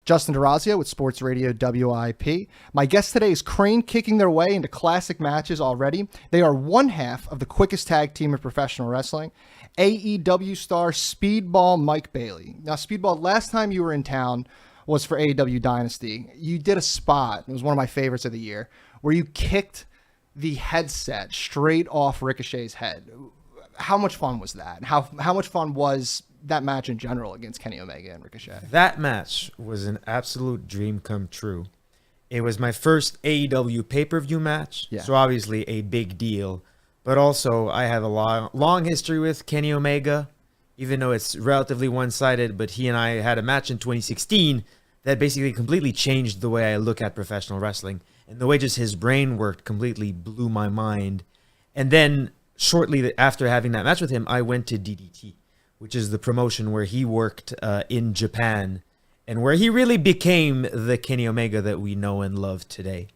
Justin Dorazio with Sports Radio WIP. My guest today is Crane, kicking their way into classic matches already. They are one half of the quickest tag team in professional wrestling, AEW star Speedball Mike Bailey. Now, Speedball, last time you were in town was for AEW Dynasty. You did a spot, it was one of my favorites of the year, where you kicked the headset straight off Ricochet's head. How much fun was that? How much fun was that match in general against Kenny Omega and Ricochet? That match was an absolute dream come true. It was my first AEW pay-per-view match, so obviously a big deal. But also, I have a long history with Kenny Omega, even though it's relatively one-sided. But he and I had a match in 2016 that basically completely changed the way I look at professional wrestling. And the way just his brain worked completely blew my mind. And then shortly after having that match with him, I went to DDT, which is the promotion where he worked in Japan and where he really became the Kenny Omega that we know and love today.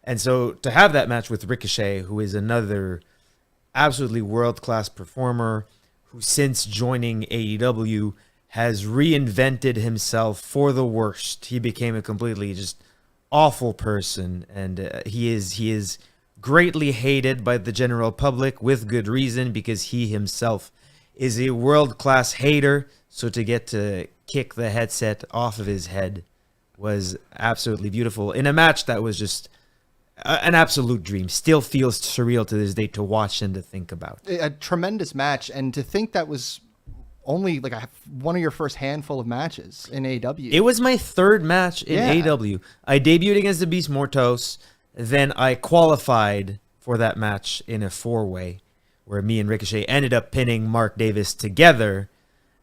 And so to have that match with Ricochet, who is another absolutely world-class performer, who since joining AEW has reinvented himself for the worst. He became a completely just awful person, and he is greatly hated by the general public with good reason, because he himself is a world-class hater. So to get to kick the headset off of his head was absolutely beautiful in a match that was just an absolute dream. Still feels surreal to this day to watch and to think about. A tremendous match, and to think that was only like one of your first handful of matches in AEW. It was my third match in AEW. I debuted against the Beast Mortos, then I qualified for that match in a four-way where me and Ricochet ended up pinning Mark Davis together.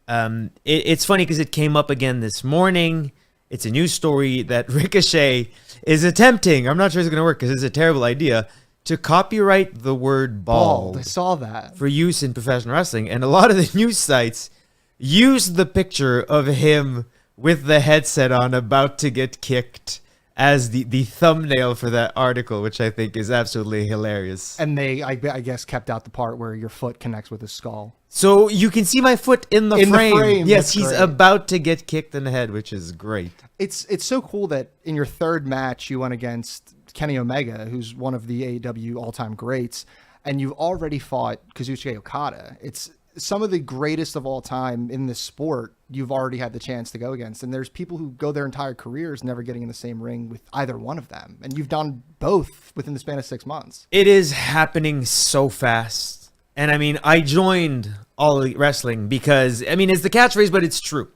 It's funny because it came up again this morning. It's a news story that Ricochet is attempting, I'm not sure it's going to work because it's a terrible idea, to copyright the word bald. I saw that. For use in professional wrestling. And a lot of the news sites used the picture of him with the headset on about to get kicked as the thumbnail for that article, which I think is absolutely hilarious. And they, I guess, kept out the part where your foot connects with his skull. So you can see my foot in the frame. Yes, That's he's great. About to get kicked in the head, which is great. It's so cool that in your third match you went against Kenny Omega, who's one of the AEW all-time greats, and you've already fought Kazuchika Okada. It's some of the greatest of all time in this sport you've already had the chance to go against. And there's people who go their entire careers never getting in the same ring with either one of them. And you've done both within the span of 6 months. It is happening so fast. And I mean, I joined All Elite Wrestling because, I mean, it's the catchphrase, but it's true.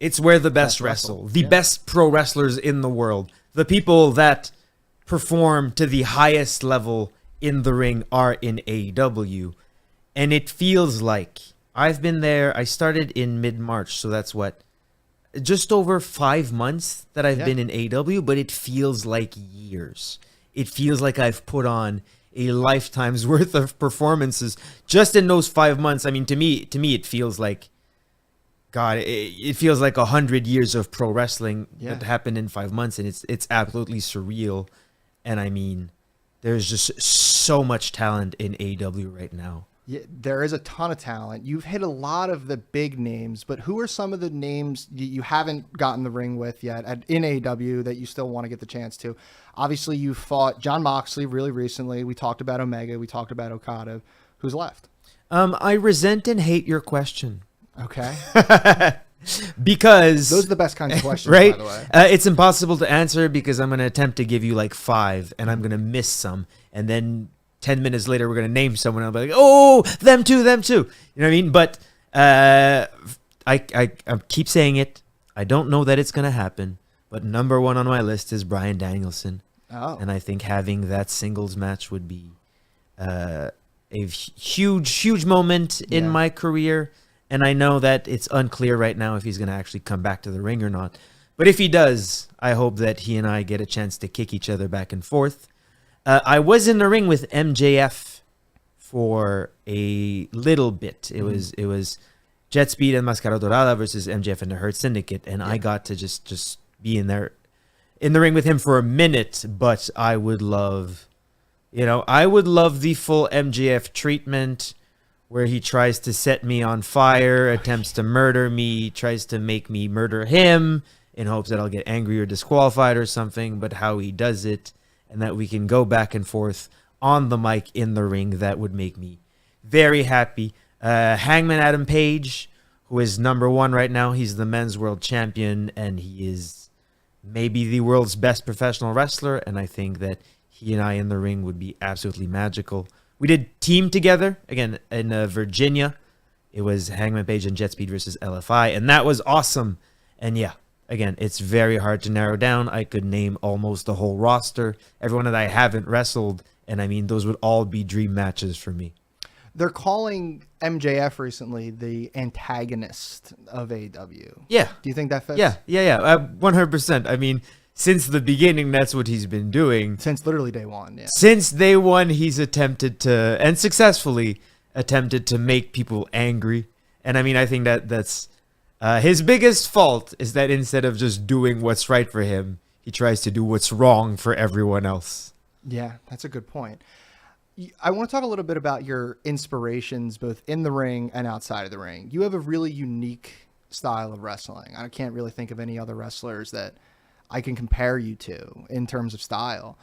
It's where the best wrestle. The best pro wrestlers in the world. The people that perform to the highest level in the ring are in AEW. And it feels like I've been there. I started in mid-March, so that's just over 5 months that I've been in AEW, but it feels like years. It feels like I've put on a lifetime's worth of performances just in those 5 months. I mean, to me, it feels like, God, it feels like 100 years of pro wrestling that happened in 5 months, and it's absolutely surreal. And I mean, there's just so much talent in AEW right now. Yeah, there is a ton of talent. You've hit a lot of the big names, but who are some of the names you haven't gotten the ring with yet in AEW that you still want to get the chance to? Obviously, you fought Jon Moxley really recently. We talked about Omega. We talked about Okada. Who's left? I resent and hate your question. Okay. Because those are the best kinds of questions, right? By the way. It's impossible to answer because I'm going to attempt to give you like 5 and I'm going to miss some. And then 10 minutes later, we're going to name someone. I'll be like, oh, them too. You know what I mean? But I keep saying it. I don't know that it's going to happen. But number 1 on my list is Bryan Danielson. Oh. And I think having that singles match would be a huge moment in my career. And I know that it's unclear right now if he's going to actually come back to the ring or not. But if he does, I hope that he and I get a chance to kick each other back and forth. I was in the ring with MJF for a little bit. It was Jet Speed and Mascara Dorada versus MJF and the Hurt Syndicate. And I got to just be in the ring with him for a minute. But I would love the full MJF treatment, where he tries to set me on fire, attempts to murder me, tries to make me murder him, in hopes that I'll get angry or disqualified or something, but how he does it and that we can go back and forth on the mic in the ring, that would make me very happy. Hangman Adam Page, who is number 1 right now. He's the men's world champion, and he is maybe the world's best professional wrestler, and I think that he and I in the ring would be absolutely magical. We did team together, again, in Virginia. It was Hangman Page and Jet Speed versus LFI, and that was awesome. And yeah, again, it's very hard to narrow down. I could name almost the whole roster, everyone that I haven't wrestled, and I mean, those would all be dream matches for me. They're calling MJF recently the antagonist of AEW. Yeah. Do you think that fits? Yeah. 100%. I mean, since the beginning, that's what he's been doing. Since literally day one, yeah. Since day one, he's attempted to, and successfully attempted to make people angry. And I mean, I think that's his biggest fault is that instead of just doing what's right for him, he tries to do what's wrong for everyone else. Yeah, that's a good point. I want to talk a little bit about your inspirations, both in the ring and outside of the ring. You have a really unique style of wrestling. I can't really think of any other wrestlers that I can compare you to in terms of style.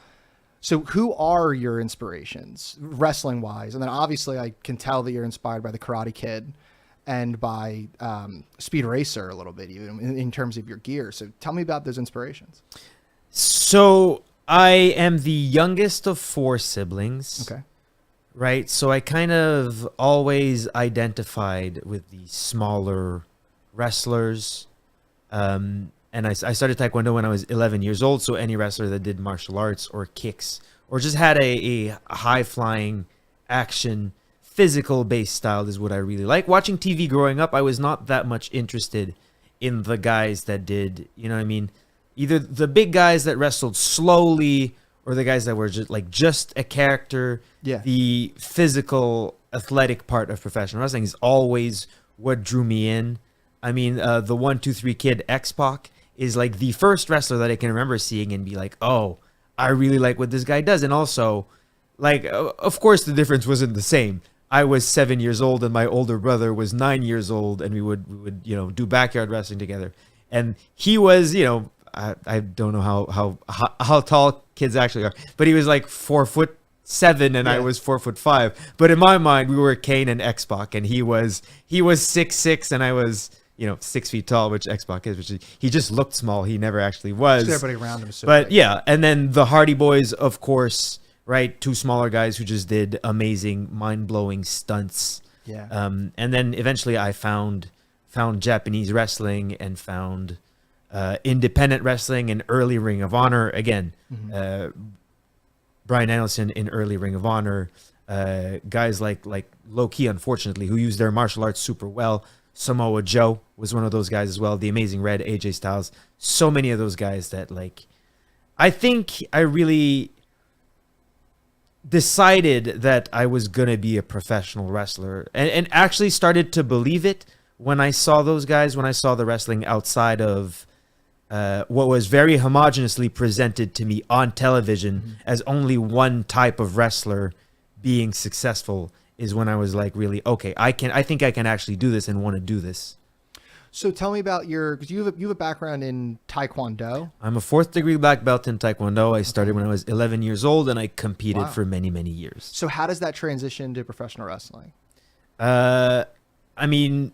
So who are your inspirations, wrestling-wise? And then obviously I can tell that you're inspired by the Karate Kid and by Speed Racer a little bit, even in terms of your gear. So tell me about those inspirations. So I am the youngest of 4 siblings. Okay. Right. So I kind of always identified with the smaller wrestlers. And I started Taekwondo when I was 11 years old. So any wrestler that did martial arts or kicks or just had a high flying action, physical based style is what I really like. Watching TV growing up, I was not that much interested in the guys that did, you know what I mean? Either the big guys that wrestled slowly or the guys that were just a character. Yeah. The physical, athletic part of professional wrestling is always what drew me in. I mean, the 1, 2, 3 kid X-Pac is like the first wrestler that I can remember seeing and be like, oh, I really like what this guy does. And also, like, of course, the difference wasn't the same. I was 7 years old and my older brother was 9 years old, and we would do backyard wrestling together. And he was, I don't know how tall kids actually are, but he was like 4'7" and I was 4'5". But in my mind, we were Kane and X-Pac, and he was 6'6" and I was 6 feet tall, which X-Pac is, which he just looked small. He never actually was. Everybody around him is so but big. Yeah, and then the Hardy Boys, of course, right? 2 smaller guys who just did amazing, mind-blowing stunts. Yeah. And then eventually I found Japanese wrestling and found independent wrestling and early Ring of Honor. Again, Bryan Danielson in early Ring of Honor. Guys like Low-Ki, unfortunately, who use their martial arts super well. Samoa Joe was one of those guys as well. The Amazing Red, AJ Styles. So many of those guys that, like, I think I really decided that I was going to be a professional wrestler and actually started to believe it when I saw those guys, when I saw the wrestling outside of what was very homogeneously presented to me on television as only one type of wrestler being successful, is when I was like, really, okay, I think I can actually do this and want to do this. So tell me about because you have a background in Taekwondo. I'm a 4th degree black belt in Taekwondo. I started when I was 11 years old, and I competed for many, many years. So how does that transition to professional wrestling? I mean,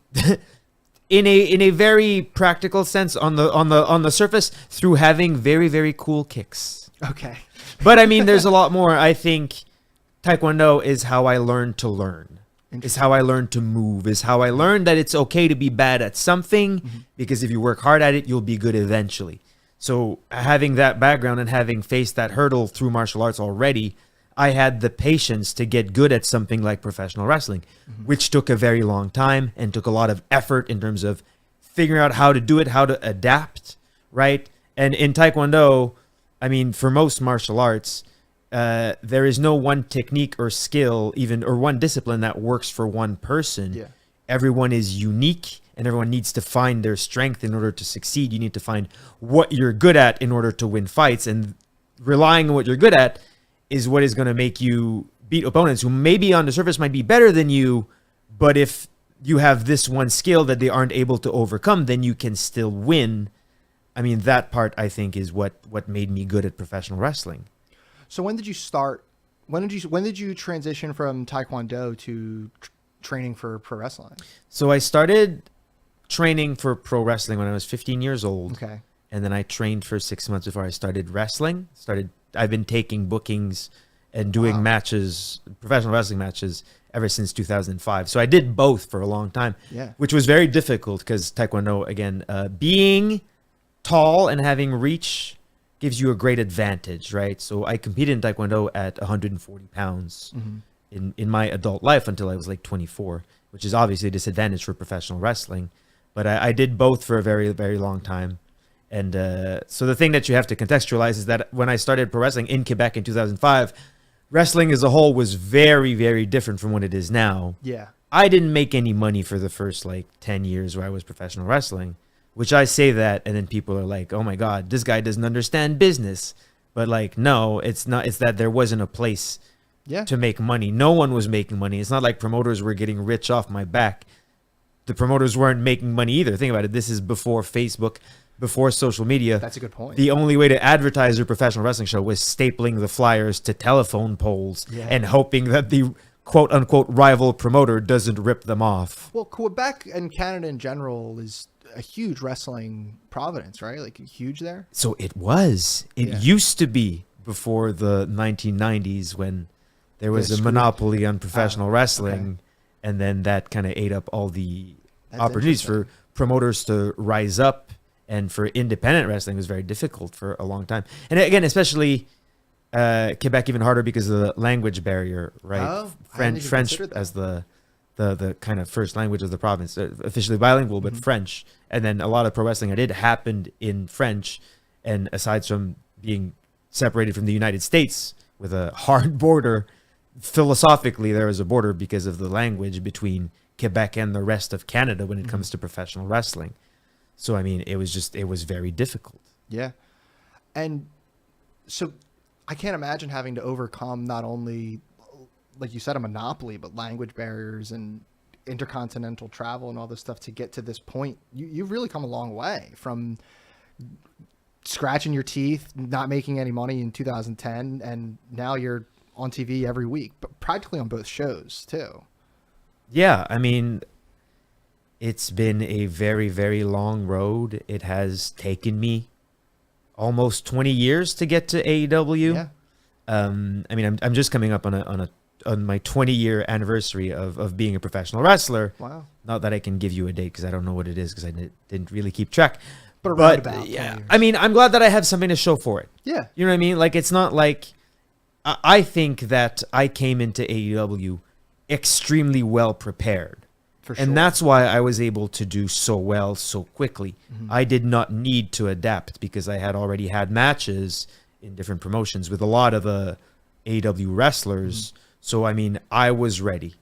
in a very practical sense, on the surface, through having very, very cool kicks. Okay. But I mean, there's a lot more. I think Taekwondo is how I learned to learn. Is how I learned to move. Is how I learned that it's okay to be bad at something, because if you work hard at it, you'll be good eventually. So having that background and having faced that hurdle through martial arts already, I had the patience to get good at something like professional wrestling, which took a very long time and took a lot of effort in terms of figuring out how to do it, how to adapt, right? And in Taekwondo, I mean, for most martial arts, there is no one technique or skill or one discipline that works for one person. Yeah. Everyone is unique, and everyone needs to find their strength in order to succeed. You need to find what you're good at in order to win fights, and relying on what you're good at is what is going to make you beat opponents who maybe on the surface might be better than you, but if you have this one skill that they aren't able to overcome, then you can still win. I mean, that part I think is what made me good at professional wrestling. So when did you start? When did you transition from Taekwondo to training for pro wrestling? So I started training for pro wrestling when I was 15 years old. Okay. And then I trained for 6 months before I started wrestling. I've been taking bookings and doing matches, professional wrestling matches, ever since 2005. So I did both for a long time, which was very difficult because Taekwondo, again, being tall and having reach gives you a great advantage, right? So I competed in Taekwondo at 140 pounds in my adult life until I was like 24, which is obviously a disadvantage for professional wrestling. But I did both for a very, very long time. And so the thing that you have to contextualize is that when I started pro wrestling in Quebec in 2005, wrestling as a whole was very, very different from what it is now. Yeah. I didn't make any money for the first like 10 years where I was professional wrestling, which I say that, and then people are like, oh my God, this guy doesn't understand business. But like, no, it's not. It's that there wasn't a place to make money. No one was making money. It's not like promoters were getting rich off my back. The promoters weren't making money either. Think about it. This is before Facebook, before social media. That's a good point. The only way to advertise your professional wrestling show was stapling the flyers to telephone poles and hoping that the quote unquote rival promoter doesn't rip them off. Well, Quebec and Canada in general is a huge wrestling province, right? Like huge there. So it was. It used to be before the 1990s when there was a monopoly on professional wrestling. And then that kind of ate up all the opportunities for promoters to rise up. And for independent wrestling, it was very difficult for a long time. And again, especially Quebec, even harder because of the language barrier, right? Oh, French as the kind of first language of the province, officially bilingual, but French. And then a lot of pro wrestling I did happened in French. And aside from being separated from the United States with a hard border, philosophically, there was a border because of the language between Quebec and the rest of Canada when it comes to professional wrestling. So, I mean, it was very difficult. Yeah. And so I can't imagine having to overcome not only, like you said, a monopoly, but language barriers and intercontinental travel and all this stuff to get to this point. You've really come a long way from scratching your teeth, not making any money in 2010, and now you're on TV every week, but practically on both shows too. Yeah, I mean, it's been a very, very long road. It has taken me almost 20 years to get to AEW. Yeah. I mean, I'm just coming up on my 20-year anniversary of being a professional wrestler. Wow. Not that I can give you a date because I don't know what it is because I didn't really keep track. But yeah, I mean, I'm glad that I have something to show for it. Yeah. You know what I mean? Like, it's not like I think that I came into AEW extremely well prepared. For sure. And that's why I was able to do so well so quickly. I did not need to adapt because I had already had matches in different promotions with a lot of the AEW wrestlers. So, I mean, I was ready.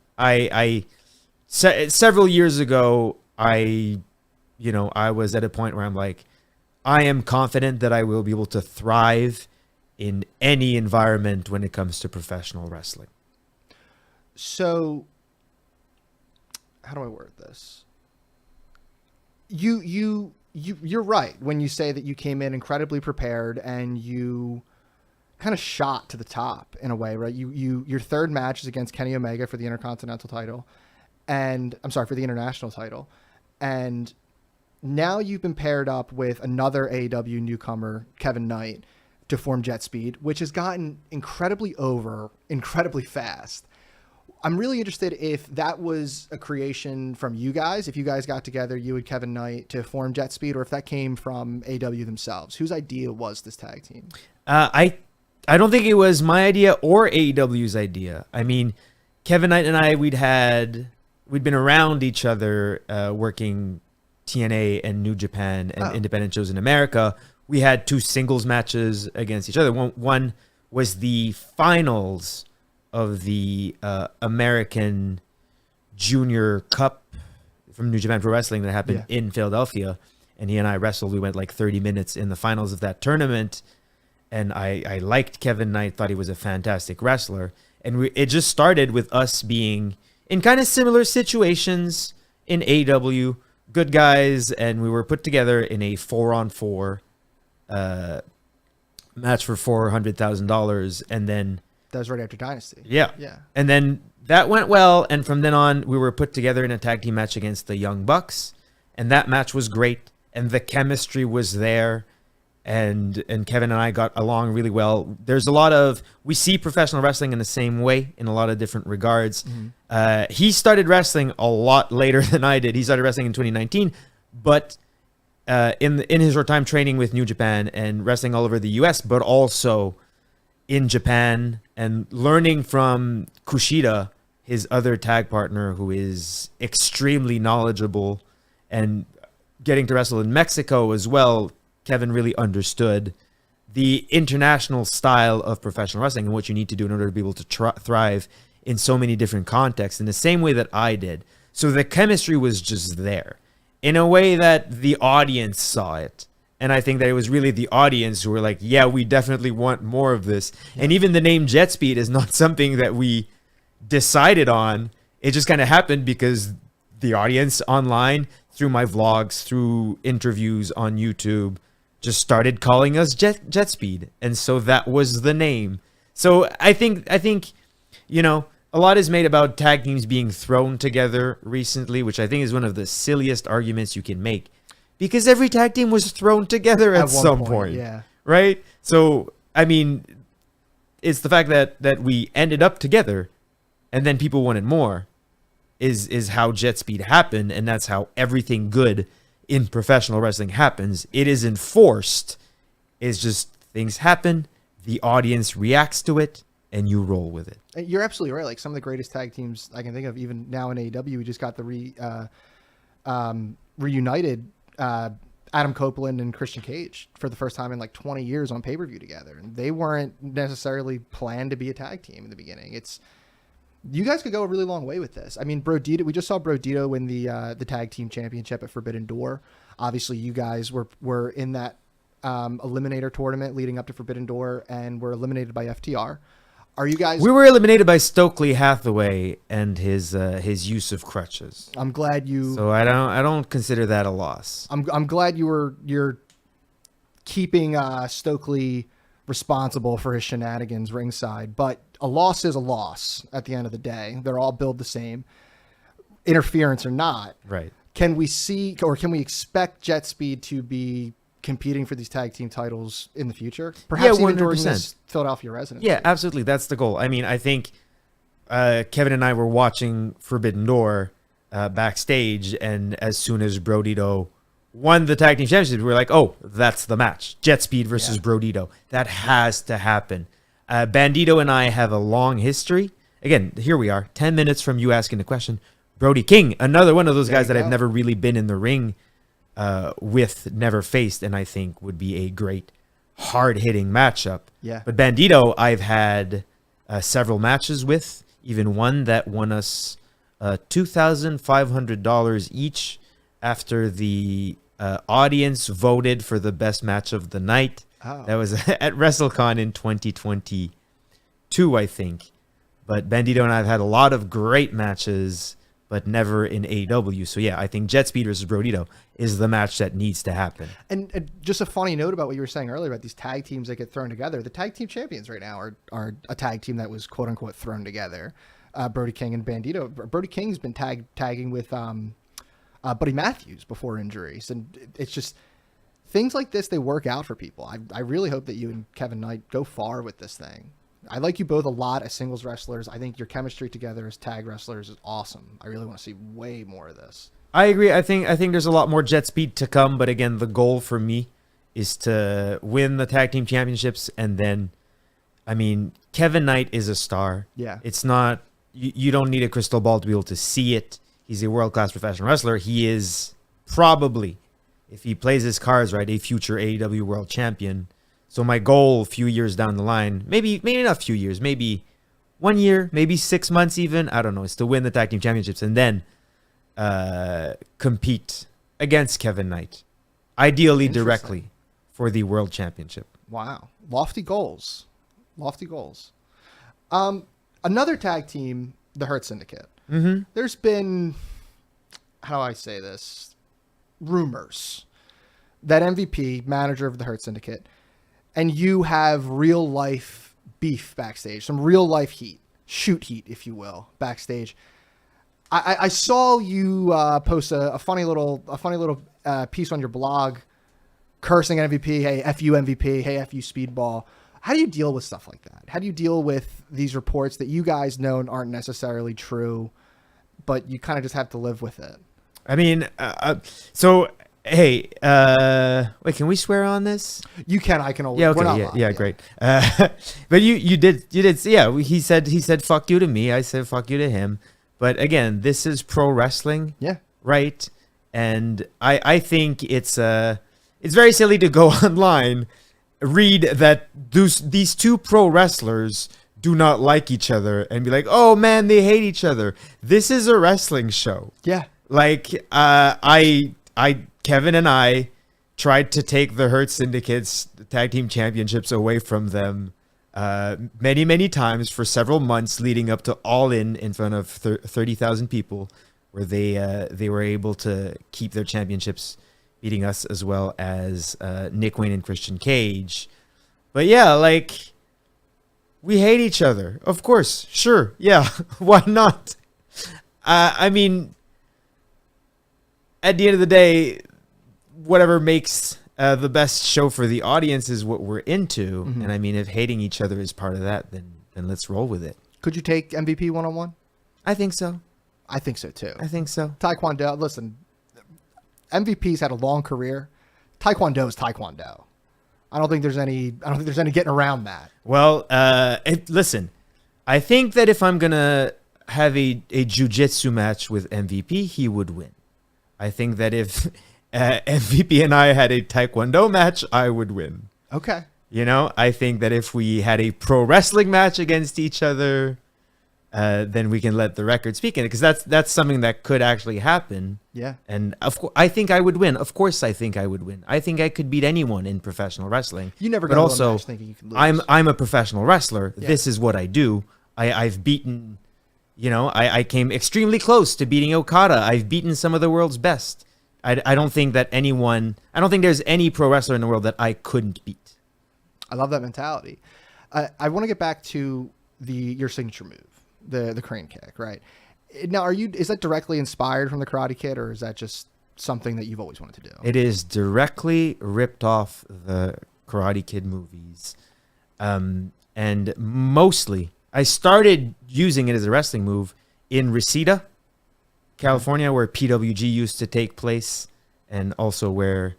Several years ago, I was at a point where I'm like, I am confident that I will be able to thrive in any environment when it comes to professional wrestling. So, how do I word this? You're right when you say that you came in incredibly prepared and you kind of shot to the top in a way, right? Your third match is against Kenny Omega for the Intercontinental title, and I'm sorry, for the international title, and now you've been paired up with another AEW newcomer, Kevin Knight, to form Jet Speed, which has gotten incredibly over incredibly fast. I'm really interested if that was a creation from you guys, if you guys got together, you and Kevin Knight, to form Jet Speed, or if that came from AEW themselves. Whose idea was this tag team? I don't think it was my idea or AEW's idea. I mean, Kevin Knight and I, we'd been around each other working TNA and New Japan and independent shows in America. We had 2 singles matches against each other. One was the finals of the American Junior Cup from New Japan Pro Wrestling that happened in Philadelphia. And he and I wrestled. We went like 30 minutes in the finals of that tournament. And I liked Kevin Knight, thought he was a fantastic wrestler. And it just started with us being in kind of similar situations in AEW, good guys, and we were put together in a 4-on-4 match for $400,000, and then that was right after Dynasty. Yeah. Yeah. And then that went well, and from then on, we were put together in a tag team match against the Young Bucks, and that match was great, and the chemistry was there, and Kevin and I got along really well. There's a lot of, we see professional wrestling in the same way in a lot of different regards. Mm-hmm. He started wrestling a lot later than I did. He started wrestling in 2019, but in his short time training with New Japan and wrestling all over the US, but also in Japan, and learning from Kushida, his other tag partner, who is extremely knowledgeable, and getting to wrestle in Mexico as well. Kevin really understood the international style of professional wrestling and what you need to do in order to be able to thrive in so many different contexts in the same way that I did. So the chemistry was just there in a way that the audience saw it. And I think that it was really the audience who were like, yeah, we definitely want more of this. Yeah. And even the name Jet Speed is not something that we decided on. It just kind of happened because the audience online, through my vlogs, through interviews on YouTube, just started calling us Jet Speed. And so that was the name. So I think, you know, a lot is made about tag teams being thrown together recently, which I think is one of the silliest arguments you can make. Because every tag team was thrown together at some point. Yeah. Right? So, I mean, it's the fact that we ended up together and then people wanted more is how Jet Speed happened, and that's how everything good in professional wrestling happens. It isn't forced. It's just things happen, the audience reacts to it, and you roll with it. You're absolutely right. Like some of the greatest tag teams I can think of, even now in AEW, we just got the reunited Adam Copeland and Christian Cage for the first time in like 20 years on pay-per-view together. And they weren't necessarily planned to be a tag team in the beginning. You guys could go a really long way with this. I mean, Brodito, we just saw Brodito win the tag team championship at Forbidden Door. Obviously, you guys were in that eliminator tournament leading up to Forbidden Door and were eliminated by FTR. Are you guys? We were eliminated by Stokely Hathaway and his use of crutches. I'm glad you. So I don't consider that a loss. I'm glad you're keeping Stokely responsible for his shenanigans ringside, but a loss is a loss at the end of the day. They're all billed the same, interference or not. Right. Can we see, or can we expect Jet Speed to be competing for these tag team titles in the future? Perhaps even during this Philadelphia residency. Yeah, absolutely. That's the goal. I mean, I think Kevin and I were watching Forbidden Door backstage, and as soon as Brodito won the tag team championship, we were like, oh, that's the match. Jet Speed versus Brodito. That has to happen. Bandito and I have a long history. Again, here we are, 10 minutes from you asking the question. Brody King, another one of those guys that I've never really been in the ring with, never faced, and I think would be a great hard-hitting matchup. Yeah. But Bandito, I've had several matches with, even one that won us $2,500 each after the audience voted for the best match of the night. Oh. That was at WrestleCon in 2022, I think. But Bandito and I have had a lot of great matches, but never in AEW. So yeah, I think Jet Speed versus Brodito is the match that needs to happen. And just a funny note about what you were saying earlier about these tag teams that get thrown together. The tag team champions right now are a tag team that was quote unquote thrown together. Brody King and Bandito. Brody King's been tagging with Buddy Matthews before injuries, and it's just things like this. They work out for people. I really hope that you and Kevin Knight go far with this thing. I like you both a lot as singles wrestlers. I think your chemistry together as tag wrestlers is awesome. I really want to see way more of this. I agree. I think there's a lot more Jet Speed to come, but again, the goal for me is to win the tag team championships, and then, I mean, Kevin Knight is a star. Yeah. It's not, you don't need a crystal ball to be able to see it. He's a world-class professional wrestler. He is probably, if he plays his cards right, a future AEW world champion. So my goal a few years down the line, maybe not a few years, maybe 1 year, maybe 6 months even, I don't know, is to win the tag team championships and then compete against Kevin Knight, ideally directly for the world championship. Wow. Lofty goals. Lofty goals. Another tag team, the Hurt Syndicate. Mm-hmm. There's been, how do I say this, rumors that MVP, manager of the Hurt Syndicate, and you have real life beef backstage, some real life heat, shoot heat, if you will, backstage. I saw you post a funny little piece on your blog, cursing MVP. Hey, F you MVP. Hey, F you Speedball. How do you deal with stuff like that? How do you deal with these reports that you guys know aren't necessarily true, but you kind of just have to live with it? I mean, so hey, wait, can we swear on this? You can. I can always. Yeah. Okay. Yeah. Great. But you did. Yeah. He said fuck you to me. I said fuck you to him. But again, this is pro wrestling. Yeah. Right. And I think it's very silly to go online, read that these two pro wrestlers do not like each other and be like, oh man, they hate each other. This is a wrestling show. Yeah. Like, Kevin and I tried to take the Hurt Syndicate's tag team championships away from them many, many times for several months leading up to All In front of 30,000 people, where they were able to keep their championships, beating us as well as Nick Wayne and Christian Cage. But yeah, like, we hate each other. Of course. Sure. Yeah. Why not? I mean, at the end of the day, whatever makes the best show for the audience is what we're into. Mm-hmm. And I mean, if hating each other is part of that, then let's roll with it. Could you take MVP one-on-one? I think so. I think so too. I think so. Taekwondo, listen, MVP's had a long career. Taekwondo is Taekwondo. I don't think there's any getting around that. Well, listen, I think that if I'm going to have a jiu-jitsu match with MVP, he would win. I think that if MVP and I had a Taekwondo match, I would win. Okay. You know, I think that if we had a pro wrestling match against each other, then we can let the record speak in it, because that's something that could actually happen. Yeah. And of course, I think I would win. Of course, I think I would win. I think I could beat anyone in professional wrestling. You never go to also, a match thinking you can lose. I'm a professional wrestler. Yeah. This is what I do. I've beaten, you know, I came extremely close to beating Okada. I've beaten some of the world's best. I don't think there's any pro wrestler in the world that I couldn't beat. I love that mentality. I want to get back to your signature move, the crane kick, right? Now, is that directly inspired from the Karate Kid, or is that just something that you've always wanted to do? It is directly ripped off the Karate Kid movies. And mostly, I started using it as a wrestling move in Reseda, California, where PWG used to take place, and also where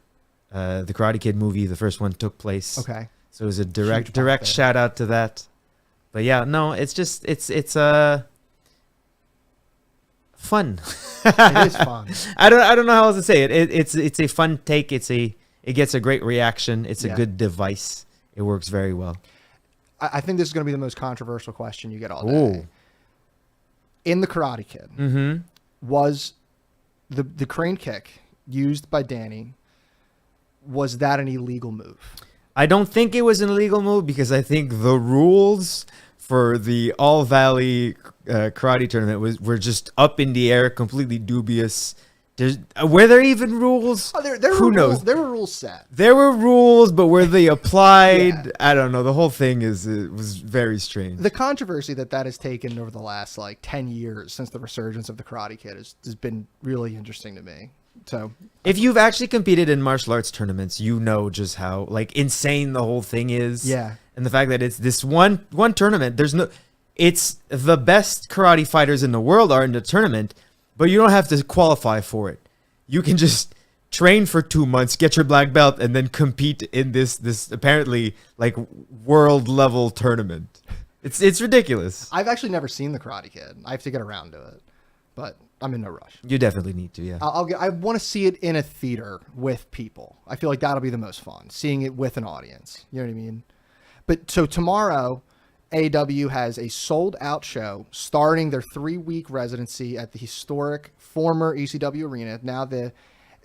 the Karate Kid movie, the first one, took place. Okay. So it was a direct shout out to that. But yeah, no, it's fun. It is fun. I don't know how else to say it. It's a fun take. It gets a great reaction. It's a good device. It works very well. I think this is going to be the most controversial question you get all day. Ooh. In the Karate Kid, mm-hmm. was the crane kick used by Danny, was that an illegal move? I don't think it was an illegal move, because I think the rules for the All Valley Karate tournament were just up in the air, completely dubious. Were there even rules? Oh, Who knows? There were rules set. There were rules, but were they applied? Yeah. I don't know. The whole thing was very strange. The controversy that has taken over the last 10 years since the resurgence of the Karate Kid has been really interesting to me. So, if you've actually competed in martial arts tournaments, you know just how insane the whole thing is. Yeah. And the fact that it's this one tournament, it's the best karate fighters in the world are in the tournament, but you don't have to qualify for it. You can just train for 2 months, get your black belt, and then compete in this apparently world level tournament. It's ridiculous. I've actually never seen the Karate Kid. I have to get around to it, but I'm in no rush. You definitely need to, yeah. I want to see it in a theater with people. I feel like that'll be the most fun, seeing it with an audience. You know what I mean? But so tomorrow, AEW has a sold-out show starting their 3-week residency at the historic former ECW arena, now the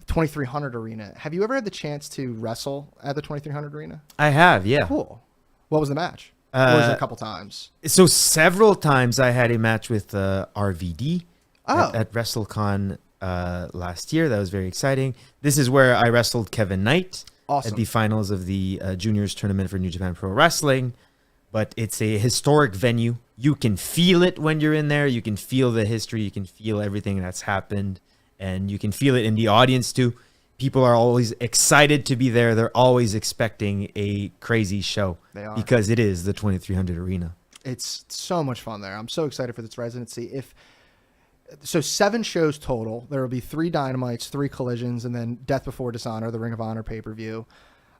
2300 arena. Have you ever had the chance to wrestle at the 2300 arena? I have, yeah. Cool. What was the match? Or was it a couple times? So several times I had a match with RVD at WrestleCon last year. That was very exciting. This is where I wrestled Kevin Knight Awesome. at the finals of the juniors tournament for New Japan Pro Wrestling. But it's a historic venue. You can feel it when you're in there. You can feel the history. You can feel everything that's happened. And you can feel it in the audience too. People are always excited to be there. They're always expecting a crazy show. They are. Because it is the 2300 Arena. It's so much fun there. I'm so excited for this residency. So 7 shows total. There will be 3 Dynamites, 3 Collisions, and then Death Before Dishonor, the Ring of Honor pay-per-view.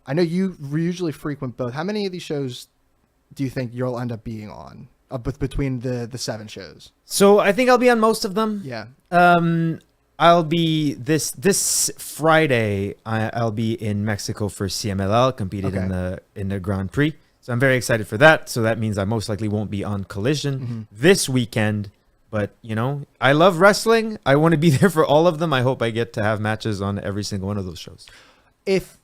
I know you usually frequent both. How many of these shows do you think you'll end up being on between the 7 shows? So I think I'll be on most of them. Yeah. I'll be this Friday. I'll be in Mexico for CMLL, competed in the Grand Prix. So I'm very excited for that. So that means I most likely won't be on Collision this weekend. But, you know, I love wrestling. I want to be there for all of them. I hope I get to have matches on every single one of those shows. If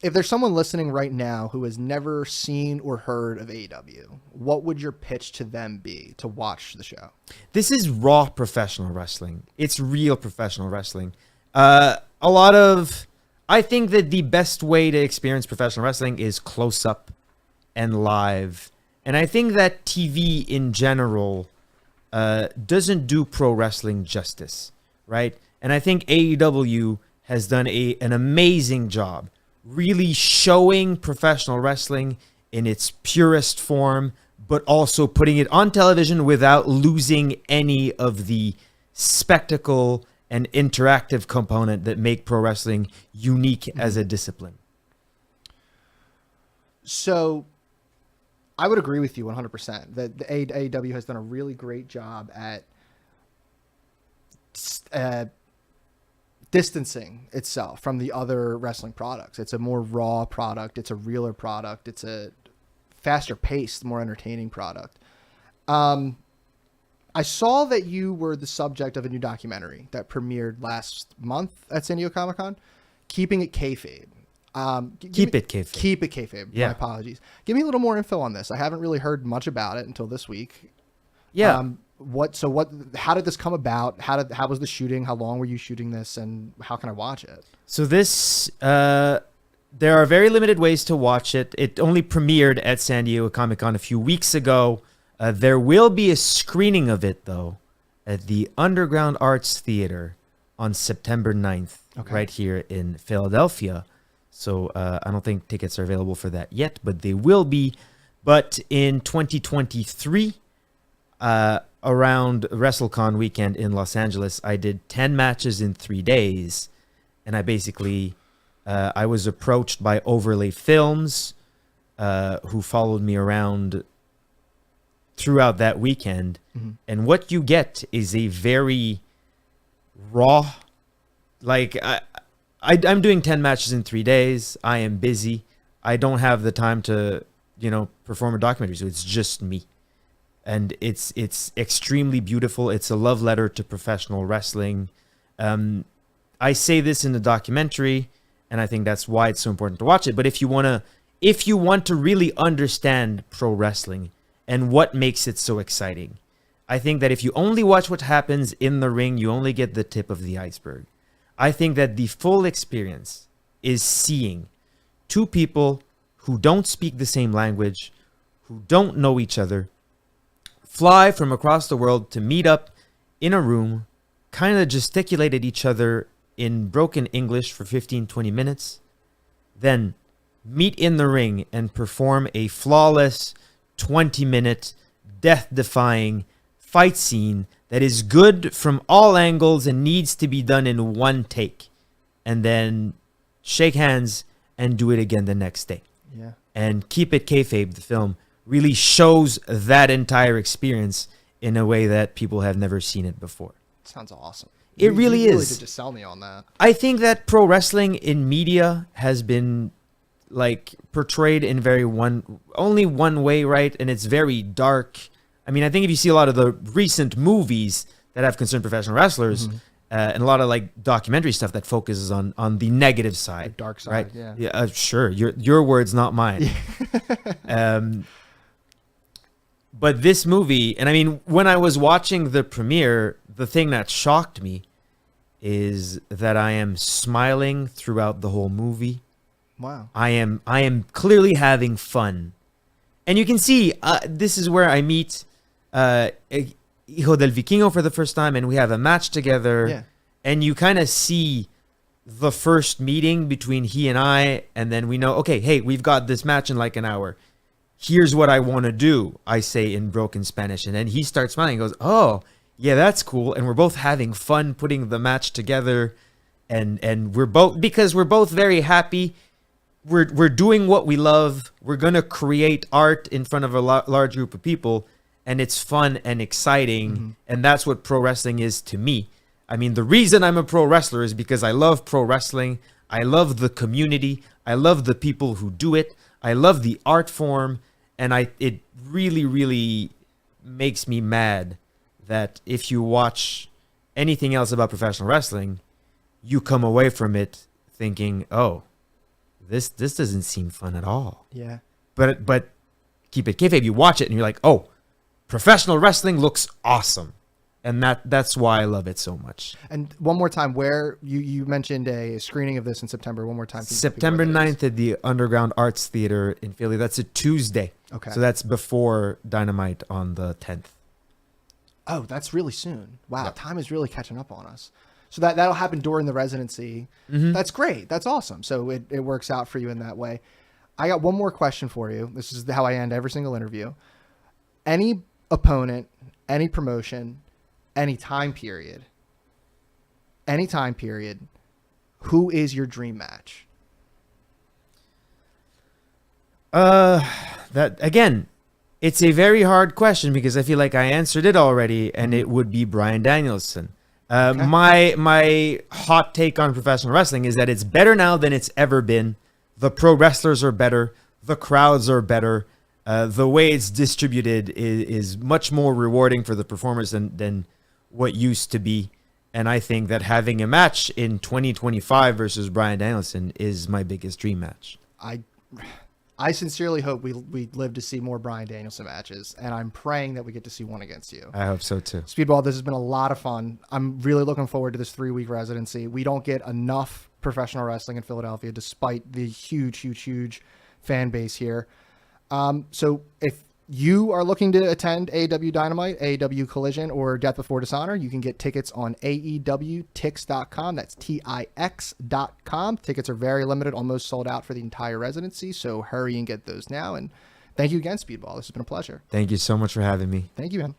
there's someone listening right now who has never seen or heard of AEW, what would your pitch to them be to watch the show? This is raw professional wrestling. It's real professional wrestling. I think that the best way to experience professional wrestling is close up and live. And I think that TV in general doesn't do pro wrestling justice, right? And I think AEW has done an amazing job really showing professional wrestling in its purest form, but also putting it on television without losing any of the spectacle and interactive component that make pro wrestling unique as a discipline. So I would agree with you 100% that the AEW has done a really great job at distancing itself from the other wrestling products. It's a more raw product. It's a realer product. It's a faster paced, more entertaining product. I saw that you were the subject of a new documentary that premiered last month at San Diego Comic-Con, Keeping It Kayfabe. Keep it kayfabe. Keep it kayfabe. Yeah. My apologies. Give me a little more info on this. I haven't really heard much about it until this week. Yeah. How did this come about? How was the shooting? How long were you shooting this, and how can I watch it? So this, there are very limited ways to watch it. It only premiered at San Diego Comic-Con a few weeks ago. There will be a screening of it, though, at the Underground Arts Theater on September 9th, right here in Philadelphia. So I don't think tickets are available for that yet, but they will be. But in 2023, around WrestleCon weekend in Los Angeles, I did 10 matches in 3 days. And I basically, I was approached by Overlay Films, who followed me around throughout that weekend. Mm-hmm. And what you get is a very raw, like, I'm doing 10 matches in 3 days. I am busy. I don't have the time to, perform a documentary. So it's just me. And it's extremely beautiful. It's a love letter to professional wrestling. I say this in the documentary, and I think that's why it's so important to watch it. But if you want to really understand pro wrestling and what makes it so exciting, I think that if you only watch what happens in the ring, you only get the tip of the iceberg. I think that the full experience is seeing two people who don't speak the same language, who don't know each other, fly from across the world to meet up in a room, kind of gesticulate at each other in broken English for 15, 20 minutes, then meet in the ring and perform a flawless 20-minute, death-defying fight scene that is good from all angles and needs to be done in one take, and then shake hands and do it again the next day. Yeah. And Keep It Kayfabe, the film, really shows that entire experience in a way that people have never seen it before. Sounds awesome. It really is. You really did just sell me on that. I think that pro wrestling in media has been portrayed in only one way, right? And it's very dark. I mean, I think if you see a lot of the recent movies that have concerned professional wrestlers, and a lot of documentary stuff that focuses on the negative side, the dark side, right? Yeah. Sure. Your words, not mine. But this movie, and I mean, when I was watching the premiere, the thing that shocked me is that I am smiling throughout the whole movie. Wow. I am clearly having fun. And you can see, this is where I meet Hijo del Vikingo for the first time, and we have a match together. Yeah. And you kind of see the first meeting between he and I, and then we know, okay, hey, we've got this match in like an hour. Here's what I want to do, I say in broken Spanish. And then he starts smiling and goes, oh, yeah, that's cool. And we're both having fun putting the match together. And we're both very happy. We're doing what we love. We're going to create art in front of a large group of people. And it's fun and exciting. Mm-hmm. And that's what pro wrestling is to me. I mean, the reason I'm a pro wrestler is because I love pro wrestling. I love the community. I love the people who do it. I love the art form. And it really, really makes me mad that if you watch anything else about professional wrestling, you come away from it thinking, oh, this doesn't seem fun at all. Yeah. But keep it kayfabe. You watch it and you're like, oh, professional wrestling looks awesome. And that's why I love it so much. And one more time, where you mentioned a screening of this in September. One more time. September 9th at the Underground Arts Theater in Philly. That's a Tuesday. Okay. So that's before Dynamite on the 10th. Oh, that's really soon. Wow, Yep. Time is really catching up on us. So that'll happen during the residency. Mm-hmm. That's great. That's awesome. So it works out for you in that way. I got one more question for you. This is how I end every single interview. Any opponent, any promotion, any time period, who is your dream match? That again, it's a very hard question because I feel like I answered it already, and it would be Bryan Danielson. Okay. My hot take on professional wrestling is that it's better now than it's ever been. The pro wrestlers are better. The crowds are better. The way it's distributed is much more rewarding for the performers than what used to be. And I think that having a match in 2025 versus Bryan Danielson is my biggest dream match. I sincerely hope we live to see more Bryan Danielson matches, and I'm praying that we get to see one against you. I hope so too. Speedball, this has been a lot of fun. I'm really looking forward to this 3-week residency. We don't get enough professional wrestling in Philadelphia, despite the huge fan base here. So if you are looking to attend AEW Dynamite, AEW Collision, or Death Before Dishonor, you can get tickets on AEWTix.com. That's TIX.com. Tickets are very limited, almost sold out for the entire residency, so hurry and get those now. And thank you again, Speedball. This has been a pleasure. Thank you so much for having me. Thank you, man.